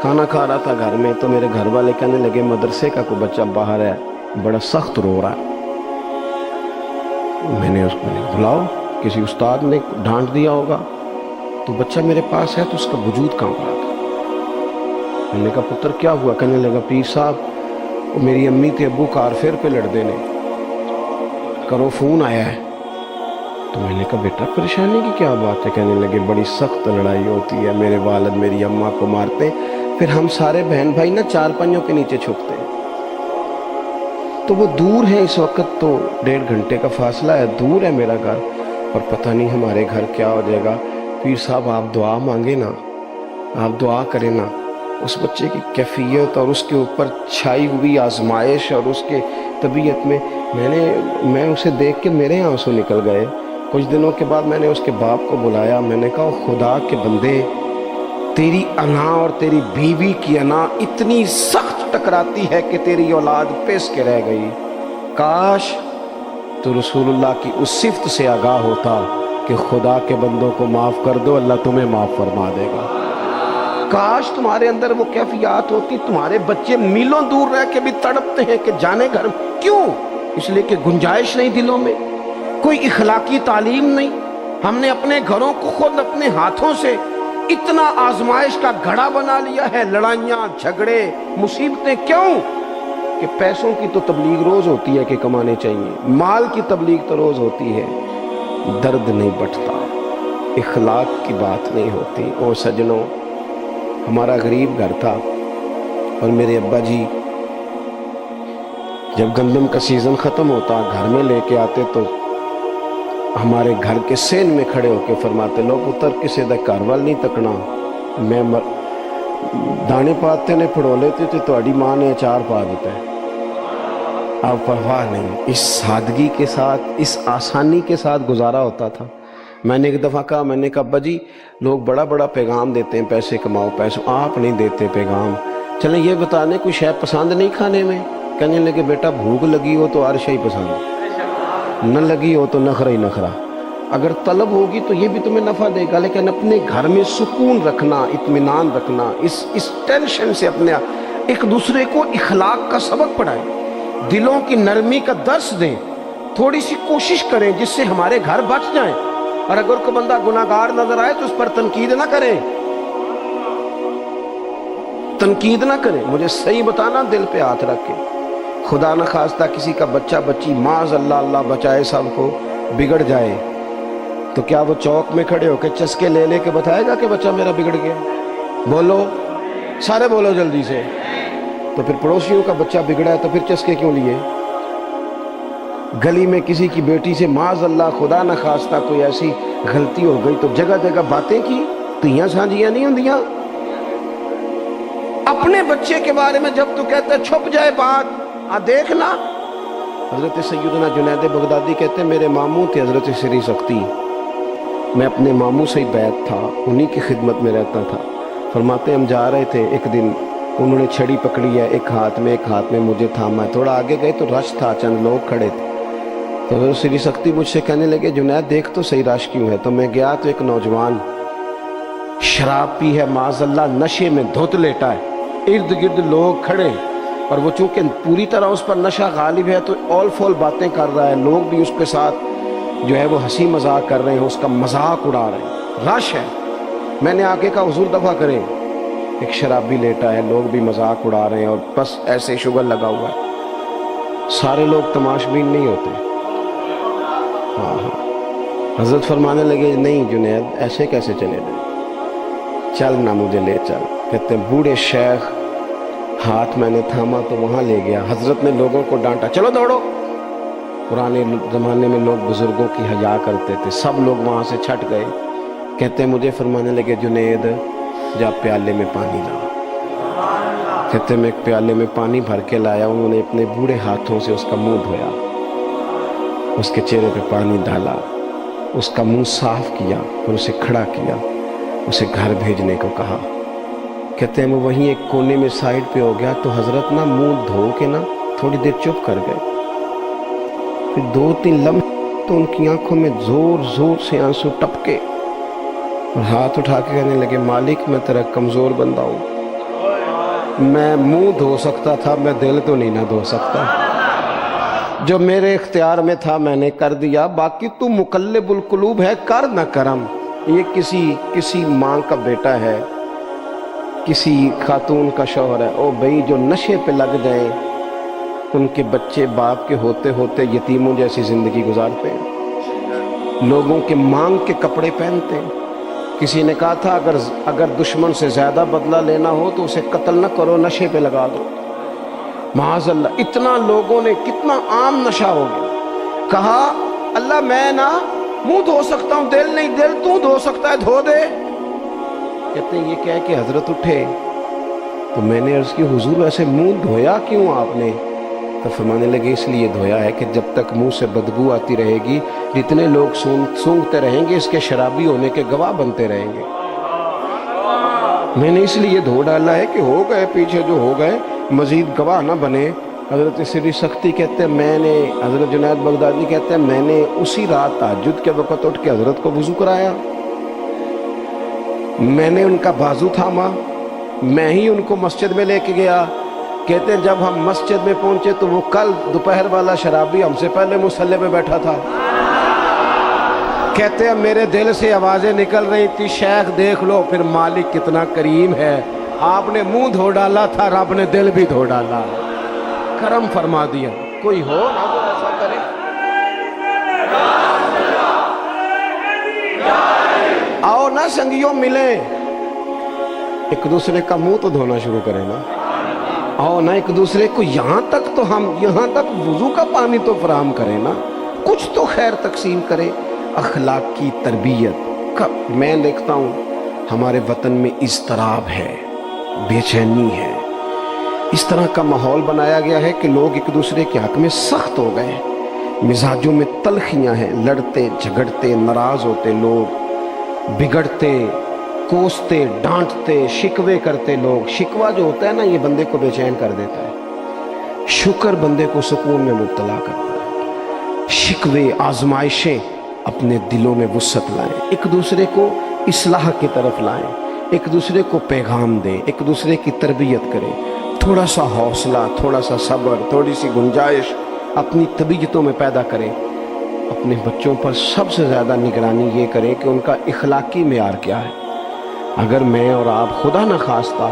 کھانا کھا رہا تھا گھر میں، تو میرے گھر والے کہنے لگے مدرسے کا کوئی بچہ باہر ہے، بڑا سخت رو رہا ہے۔ میں نے اس کو بلاؤ، کسی استاد نے ڈانٹ دیا ہوگا، تو بچہ میرے پاس ہے تو اس کا وجود کانپ رہا تھا۔ میں نے کہا پتر کیا ہوا؟ کہنے لگا پیر صاحب وہ میری امی تھے ابو کارفیر پہ لڑ دینے، کرو فون آیا ہے۔ تو میں نے کہا بیٹا پریشانی کی کیا بات ہے؟ کہنے لگے بڑی سخت لڑائی ہوتی ہے، میرے والد میری اماں کو مارتے، پھر ہم سارے بہن بھائی نا چارپائیوں کے نیچے چھپتے ہیں۔ تو وہ دور ہے اس وقت، تو 1.5 گھنٹے کا فاصلہ ہے، دور ہے میرا گھر، اور پتہ نہیں ہمارے گھر کیا ہو جائے گا۔ پیر صاحب آپ دعا مانگے نا، آپ دعا کریں نا۔ اس بچے کی کیفیت اور اس کے اوپر چھائی ہوئی آزمائش اور اس کے طبیعت میں اسے دیکھ کے میرے آنسو نکل گئے۔ کچھ دنوں کے بعد میں نے اس کے باپ کو بلایا، میں نے کہا خدا کے بندے، تیری انا اور تیری بیوی کی انا اتنی سخت ٹکراتی ہے کہ تیری اولاد پیس کے رہ گئی، کاش تو رسول اللہ کی اس صفت سے آگاہ ہوتا کہ خدا کے بندوں کو معاف کر دو، اللہ تمہیں معاف فرما دے گا۔ کاش تمہارے اندر وہ کیفیات ہوتی، تمہارے بچے میلوں دور رہ کے بھی تڑپتے ہیں کہ جانے گھر۔ کیوں؟ اس لیے کہ گنجائش نہیں دلوں میں، کوئی اخلاقی تعلیم نہیں۔ ہم نے اپنے گھروں کو خود اپنے ہاتھوں سے اتنا آزمائش کا گھڑا بنا لیا ہے، لڑائیاں جھگڑے مصیبتیں۔ کیوں؟ کہ پیسوں کی تو تبلیغ روز ہوتی ہے کہ کمانے چاہیے، مال کی تبلیغ تو روز ہوتی ہے، درد نہیں بٹتا، اخلاق کی بات نہیں ہوتی۔ او سجنوں، ہمارا غریب گھر تھا، اور میرے ابا جی جب گندم کا سیزن ختم ہوتا گھر میں لے کے آتے تو ہمارے گھر کے سین میں کھڑے ہو کے فرماتے لو پتر کسے دا گھر وال نہیں تکنا، میں دانے پاتے نے پھڑو لیتے تھے تو اڈی ماں نے اچار پا دیتا ہے۔ آپ پرواہ نہیں، اس سادگی کے ساتھ، اس آسانی کے ساتھ گزارا ہوتا تھا۔ میں نے ایک دفعہ کہا، میں نے کہا ابا جی لوگ بڑا بڑا پیغام دیتے ہیں، پیسے کماؤ پیسے، آپ نہیں دیتے پیغام، چلیں یہ بتانے کوئی شے پسند نہیں کھانے میں؟ کہنے لگے بیٹا بھوک لگی ہو تو ہر شے پسند، نہ لگی ہو تو نخرہ ہی نخرہ، اگر طلب ہوگی تو یہ بھی تمہیں نفع دے گا، لیکن اپنے گھر میں سکون رکھنا، اطمینان رکھنا، اس ٹینشن سے اپنے ایک دوسرے کو اخلاق کا سبق پڑھائیں، دلوں کی نرمی کا درس دیں، تھوڑی سی کوشش کریں جس سے ہمارے گھر بچ جائیں، اور اگر کوئی بندہ گناہگار نظر آئے تو اس پر تنقید نہ کریں، تنقید نہ کریں، مجھے صحیح بتانا دل پہ ہاتھ رکھ کے۔ خدا نہ خواستہ کسی کا بچہ بچی معاذ اللہ، اللہ بچائے سب کو، بگڑ جائے تو کیا وہ چوک میں کھڑے ہو کے چسکے لے لے کے بتائے گا کہ بچہ میرا بگڑ گیا؟ بولو سارے، بولو جلدی سے۔ تو پھر پڑوسیوں کا بچہ بگڑا ہے تو پھر چسکے کیوں لیے؟ گلی میں کسی کی بیٹی سے معاذ اللہ خدا نہ خواستہ کوئی ایسی غلطی ہو گئی تو جگہ جگہ باتیں کی، تیاں سانجیاں نہیں ہوندیاں؟ اپنے بچے کے بارے میں جب تو کہتے چھپ جائے بات، دیکھنا۔ حضرت سیدنا جنید بغدادی کہتے ہیں میرے ماموں تھے حضرت سری سختی، میں اپنے ماموں سے ہی بیعت تھا، انہی کی خدمت میں رہتا تھا۔ فرماتے ہم جا رہے تھے، ایک دن انہوں نے چھڑی پکڑی ہے، ایک ہاتھ میں مجھے تھاما ہے، تھوڑا آگے گئے تو رش تھا، چند لوگ کھڑے تھے، تو حضرت سری سختی مجھ سے کہنے لگے جنید دیکھ تو صحیح رش کیوں ہے؟ تو میں گیا تو ایک نوجوان شراب پی ہے، معاذ اللہ نشے میں دھت لیٹا ہے، ارد گرد لوگ کھڑے، اور وہ چونکہ پوری طرح اس پر نشہ غالب ہے تو اول فول باتیں کر رہا ہے، لوگ بھی اس کے ساتھ جو ہے وہ ہنسی مذاق کر رہے ہیں، اس کا مذاق اڑا رہے ہیں، رش ہے۔ میں نے آگے کہا حضور دفع کریں، ایک شرابی لیٹا ہے، لوگ بھی مذاق اڑا رہے ہیں اور بس ایسے شگر لگا ہوا ہے۔ سارے لوگ تماشبین نہیں ہوتے۔ ہاں ہاں، حضرت فرمانے لگے نہیں جنید ایسے کیسے چلے جائیں، چل نہ مجھے لے چل۔ کہتے ہیں بوڑھے شیخ، ہاتھ میں نے تھاما تو وہاں لے گیا۔ حضرت نے لوگوں کو ڈانٹا، چلو دوڑو۔ پرانے زمانے میں لوگ بزرگوں کی حیا کرتے تھے، سب لوگ وہاں سے چھٹ گئے۔ کہتے ہیں مجھے فرمانے لگے جنید جا پیالے میں پانی لا۔ کہتے ہیں میں ایک پیالے میں پانی بھر کے لایا، انہوں نے اپنے بوڑھے ہاتھوں سے اس کا منہ دھویا، اس کے چہرے پہ پانی ڈالا، اس کا منہ صاف کیا اور اسے کھڑا کیا، اسے گھر بھیجنے کو کہا۔ کہتے ہیں وہ وہیں ایک کونے میں سائڈ پہ ہو گیا تو حضرت نا منہ دھو کے نا تھوڑی دیر چپ کر گئے۔ پھر 2-3 لمحے تو ان کی آنکھوں میں زور زور سے آنسو ٹپکے اور ہاتھ اٹھا کے کہنے لگے مالک میں تیرا کمزور بندہ ہوں، میں منہ دھو سکتا تھا، میں دل تو نہیں نہ دھو سکتا، جو میرے اختیار میں تھا میں نے کر دیا، باقی تو مقلب القلوب ہے، کر نہ کرم۔ یہ کسی ماں کا بیٹا ہے، کسی خاتون کا شوہر ہے، او بھئی جو نشے پہ لگ جائیں ان کے بچے باپ کے ہوتے ہوتے یتیموں جیسی زندگی گزارتے ہیں، لوگوں کے مانگ کے کپڑے پہنتے ہیں۔ کسی نے کہا تھا اگر دشمن سے زیادہ بدلہ لینا ہو تو اسے قتل نہ کرو، نشے پہ لگا دو۔ معاذ اللہ، اتنا لوگوں نے، کتنا عام نشہ ہو گیا۔ کہا اللہ میں نا منہ دھو سکتا ہوں، دل نہیں، دل تو دھو سکتا ہے، دھو دے۔ کہتے ہیں یہ کہہ کہ حضرت اٹھے تو میں نے عرض کی حضور ایسے منہ دھویا کیوں آپ نے؟ تو فرمانے لگے اس لیے دھویا ہے کہ جب تک منہ سے بدبو آتی رہے گی جتنے لوگ سونگتے رہیں گے اس کے شرابی ہونے کے گواہ بنتے رہیں گے۔ میں نے اس لیے دھو ڈالا ہے کہ ہو گئے پیچھے جو ہو گئے مزید گواہ نہ بنے۔ حضرت سری سختی کہتے ہیں میں نے، حضرت جنید بغدادی کہتے ہیں میں نے اسی رات تہجد کے وقت اٹھ کے حضرت کو وضو کرایا، میں نے ان کا بازو تھاما، میں ہی ان کو مسجد میں لے کے گیا۔ کہتے ہیں جب ہم مسجد میں پہنچے تو وہ کل دوپہر والا شرابی ہم سے پہلے مصلی پہ بیٹھا تھا۔ کہتے ہیں میرے دل سے آوازیں نکل رہی تھی شیخ دیکھ لو پھر مالک کتنا کریم ہے، آپ نے منہ دھو ڈالا تھا، رب نے دل بھی دھو ڈالا، کرم فرما دیا۔ کوئی ہو نہ وہ ایسا کرے۔ آؤ نا سنگیوں ملیں، ایک دوسرے کا منہ تو دھونا شروع کریں نا، آؤ نا ایک دوسرے کو یہاں تک وضو کا پانی تو فراہم کریں نا، کچھ تو خیر تقسیم کرے۔ اخلاق کی تربیت میں دیکھتا ہوں ہمارے وطن میں اضطراب ہے، بے چینی ہے، اس طرح کا ماحول بنایا گیا ہے کہ لوگ ایک دوسرے کے حق میں سخت ہو گئے ہیں، مزاجوں میں تلخیاں ہیں، لڑتے جھگڑتے ناراض ہوتے لوگ، بگڑتے کوستے ڈانٹتے شکوے کرتے لوگ۔ شکوہ جو ہوتا ہے نا یہ بندے کو بے چین کر دیتا ہے، شکر بندے کو سکون میں مبتلا کرتا ہے۔ شکوے آزمائشیں اپنے دلوں میں وسعت لائیں، ایک دوسرے کو اصلاح کی طرف لائیں، ایک دوسرے کو پیغام دیں، ایک دوسرے کی تربیت کریں، تھوڑا سا حوصلہ، تھوڑا سا صبر، تھوڑی سی گنجائش اپنی طبیعتوں میں پیدا کریں۔ اپنے بچوں پر سب سے زیادہ نگرانی یہ کریں کہ ان کا اخلاقی معیار کیا ہے۔ اگر میں اور آپ خدا نہ خواستہ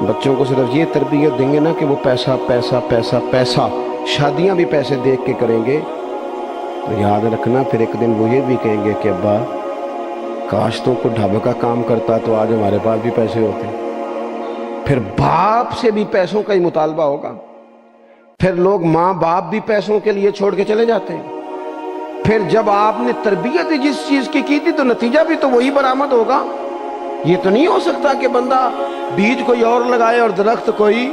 بچوں کو صرف یہ تربیت دیں گے نا کہ وہ پیسہ پیسہ پیسہ پیسہ، شادیاں بھی پیسے دیکھ کے کریں گے، تو یاد رکھنا پھر ایک دن وہ یہ بھی کہیں گے کہ ابا کاش تو کو ڈھابے کا کام کرتا تو آج ہمارے پاس بھی پیسے ہوتے۔ پھر باپ سے بھی پیسوں کا ہی مطالبہ ہوگا، پھر لوگ ماں باپ بھی پیسوں کے لیے چھوڑ کے چلے جاتے ہیں۔ پھر جب آپ نے تربیت جس چیز کی تھی تو نتیجہ بھی تو وہی برآمد ہوگا۔ یہ تو نہیں ہو سکتا کہ بندہ بیج کوئی اور لگائے اور درخت کوئی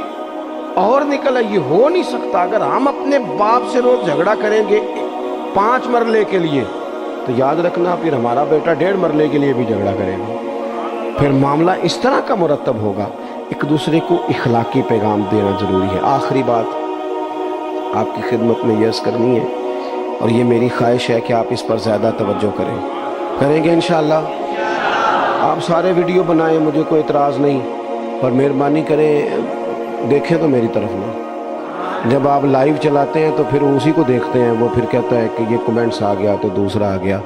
اور نکلے، یہ ہو نہیں سکتا۔ اگر ہم اپنے باپ سے روز جھگڑا کریں گے 5 مرلے کے لیے تو یاد رکھنا پھر ہمارا بیٹا 1.5 مرلے کے لیے بھی جھگڑا کرے گا، پھر معاملہ اس طرح کا مرتب ہوگا۔ ایک دوسرے کو اخلاقی پیغام دینا ضروری ہے۔ آخری بات آپ کی خدمت میں یہ عرض کرنی ہے اور یہ میری خواہش ہے کہ آپ اس پر زیادہ توجہ کریں گے انشاءاللہ۔ آپ سارے ویڈیو بنائیں، مجھے کوئی اعتراض نہیں، پر مہربانی کریں دیکھیں تو میری طرف نہ، جب آپ لائیو چلاتے ہیں تو پھر اسی کو دیکھتے ہیں، وہ پھر کہتا ہے کہ یہ کمنٹس آ گیا تو دوسرا آ گیا۔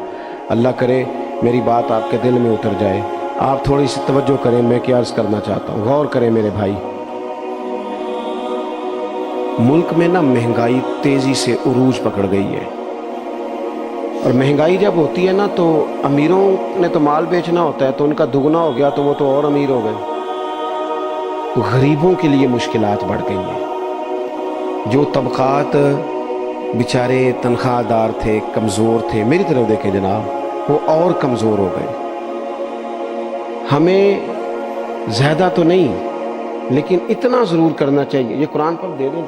اللہ کرے میری بات آپ کے دل میں اتر جائے، آپ تھوڑی سی توجہ کریں، میں کیا عرض کرنا چاہتا ہوں، غور کریں میرے بھائی۔ ملک میں نا مہنگائی تیزی سے عروج پکڑ گئی ہے، اور مہنگائی جب ہوتی ہے نا تو امیروں نے تو مال بیچنا ہوتا ہے، تو ان کا دگنا ہو گیا تو وہ تو اور امیر ہو گئے، تو غریبوں کے لیے مشکلات بڑھ گئی ہیں۔ جو طبقات بیچارے تنخواہ دار تھے، کمزور تھے، میری طرف دیکھیں جناب، وہ اور کمزور ہو گئے۔ ہمیں زیادہ تو نہیں لیکن اتنا ضرور کرنا چاہیے۔ یہ قرآن پر دے دیں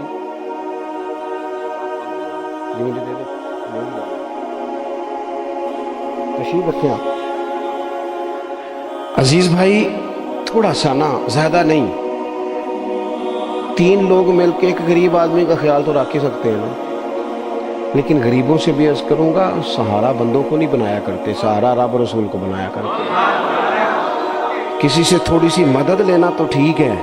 جی، مجھے دے دیں، تشریف رکھیں آپ۔ عزیز بھائی تھوڑا سا نا، زیادہ نہیں، 3 لوگ مل کے ایک غریب آدمی کا خیال تو رکھ ہی سکتے ہیں نا، لیکن غریبوں سے بھی عرض کروں گا، سہارا بندوں کو نہیں بنایا کرتے، سہارا رب رسول کو بنایا کرتے۔ کسی سے تھوڑی سی مدد لینا تو ٹھیک ہے،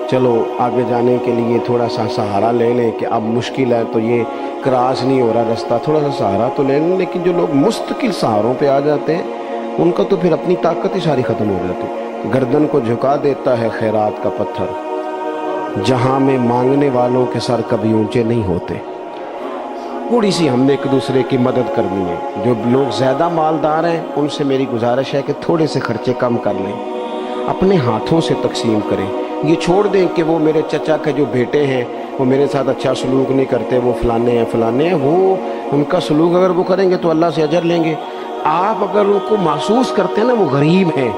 چلو آگے جانے کے لیے تھوڑا سا سہارا لے لیں کہ اب مشکل ہے تو یہ کراس نہیں ہو رہا رستہ، تھوڑا سا سہارا تو لے لیں، لیکن جو لوگ مستقل سہاروں پہ آ جاتے ہیں ان کا تو پھر اپنی طاقت ہی ساری ختم ہو جاتی ہے۔ گردن کو جھکا دیتا ہے خیرات کا پتھر، جہاں میں مانگنے والوں کے سر کبھی اونچے نہیں ہوتے۔ تھوڑی سی ہم نے ایک دوسرے کی مدد کرنی ہے۔ جو لوگ زیادہ مالدار ہیں ان سے میری گزارش ہے کہ تھوڑے سے خرچے کم کر لیں، اپنے ہاتھوں سے تقسیم کریں۔ یہ چھوڑ دیں کہ وہ میرے چچا کے جو بیٹے ہیں وہ میرے ساتھ اچھا سلوک نہیں کرتے، وہ فلانے ہیں، وہ ان کا سلوک اگر وہ کریں گے تو اللہ سے اجر لیں گے۔ آپ اگر ان کو محسوس کرتے ہیں نا وہ غریب ہیں،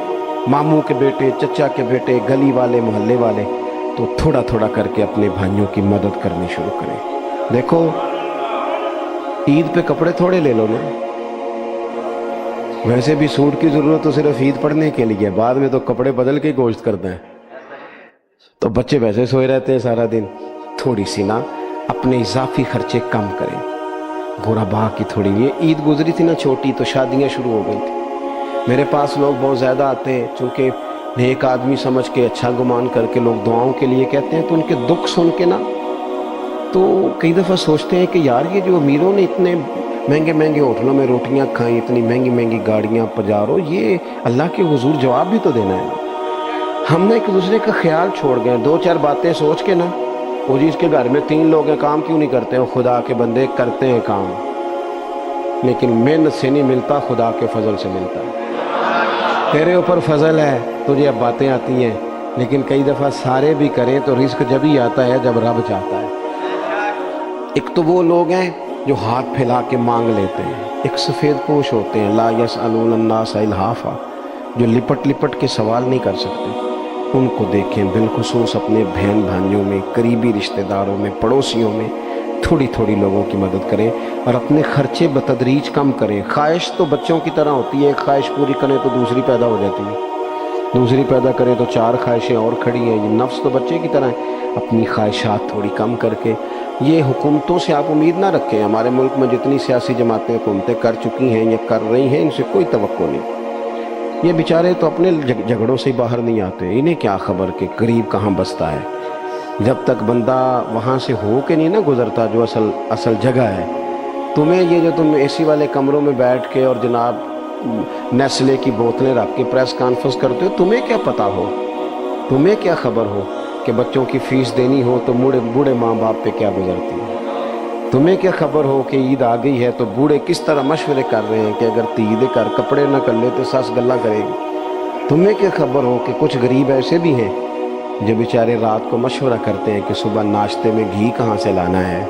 ماموں کے بیٹے، چچا کے بیٹے، گلی والے، محلے والے، تو تھوڑا تھوڑا کر کے اپنے بھائیوں کی مدد کرنی شروع کریں۔ دیکھو عید پہ کپڑے تھوڑے لے لو نا، ویسے بھی سوٹ کی ضرورت تو صرف عید پڑھنے کے لیے، بعد میں تو کپڑے بدل کے گوشت کرتے ہیں، تو بچے ویسے سوئے رہتے ہیں سارا دن۔ تھوڑی سی نا اپنے اضافی خرچے کم کریں۔ غربا کی تھوڑی، یہ عید گزری تھی نا چھوٹی تو شادیاں شروع ہو گئی تھی، میرے پاس لوگ بہت زیادہ آتے ہیں، چونکہ نیک آدمی سمجھ کے اچھا گمان کر کے لوگ دعاؤں کے لیے کہتے ہیں، تو ان کے دکھ سن کے نا تو کئی دفعہ سوچتے ہیں کہ یار یہ جو امیروں نے اتنے مہنگے مہنگے ہوٹلوں میں روٹیاں کھائیں، اتنی مہنگی مہنگی گاڑیاں پجارو، یہ اللہ کے حضور جواب بھی تو دینا ہے۔ ہم نے ایک دوسرے کا خیال چھوڑ گئے، 2-4 باتیں سوچ کے نا، وہ جس کے گھر میں 3 لوگ ہیں کام کیوں نہیں کرتے ہیں؟ خدا کے بندے کرتے ہیں کام، لیکن محنت سے نہیں ملتا، خدا کے فضل سے ملتا ہے۔ تیرے اوپر فضل ہے، تجھے اب باتیں آتی ہیں، لیکن کئی دفعہ سارے بھی کریں تو رزق جب ہی آتا ہے جب رب چاہتا ہے۔ ایک تو وہ لوگ ہیں جو ہاتھ پھیلا کے مانگ لیتے ہیں، ایک سفید پوش ہوتے ہیں، لا یسألون الناس الحافا، جو لپٹ لپٹ کے سوال نہیں کر سکتے۔ ان کو دیکھیں، بالخصوص اپنے بہن بھائیوں میں، قریبی رشتہ داروں میں، پڑوسیوں میں تھوڑی تھوڑی لوگوں کی مدد کریں، اور اپنے خرچے بتدریج کم کریں۔ خواہش تو بچوں کی طرح ہوتی ہے، ایک خواہش پوری کریں تو دوسری پیدا ہو جاتی ہے، دوسری پیدا کریں تو 4 خواہشیں اور کھڑی ہیں۔ یہ نفس تو بچے کی طرح ہے، اپنی خواہشات تھوڑی کم کر کے۔ یہ حکومتوں سے آپ امید نہ رکھیں، ہمارے ملک میں جتنی سیاسی جماعتیں حکومتیں کر چکی ہیں یا کر رہی ہیں، ان سے کوئی توقع نہیں۔ یہ بیچارے تو اپنے جھگڑوں سے باہر نہیں آتے، انہیں کیا خبر کہ غریب کہاں بستا ہے۔ جب تک بندہ وہاں سے ہو کے نہیں نا گزرتا جو اصل جگہ ہے، تمہیں یہ جو تم اے سی والے کمروں میں بیٹھ کے اور جناب نیسلے کی بوتلیں رکھ کے پریس کانفرنس کرتے ہو، تمہیں کیا پتہ ہو، تمہیں کیا خبر ہو کہ بچوں کی فیس دینی ہو تو بوڑھے ماں باپ پہ کیا گزرتی ہے؟ تمہیں کیا خبر ہو کہ عید آ گئی ہے تو بوڑھے کس طرح مشورے کر رہے ہیں کہ اگر عید کر کپڑے نہ کر لے تو ساس گلا کرے گی؟ تمہیں کیا خبر ہو کہ کچھ غریب ایسے بھی ہیں جو بیچارے رات کو مشورہ کرتے ہیں کہ صبح ناشتے میں گھی کہاں سے لانا ہے،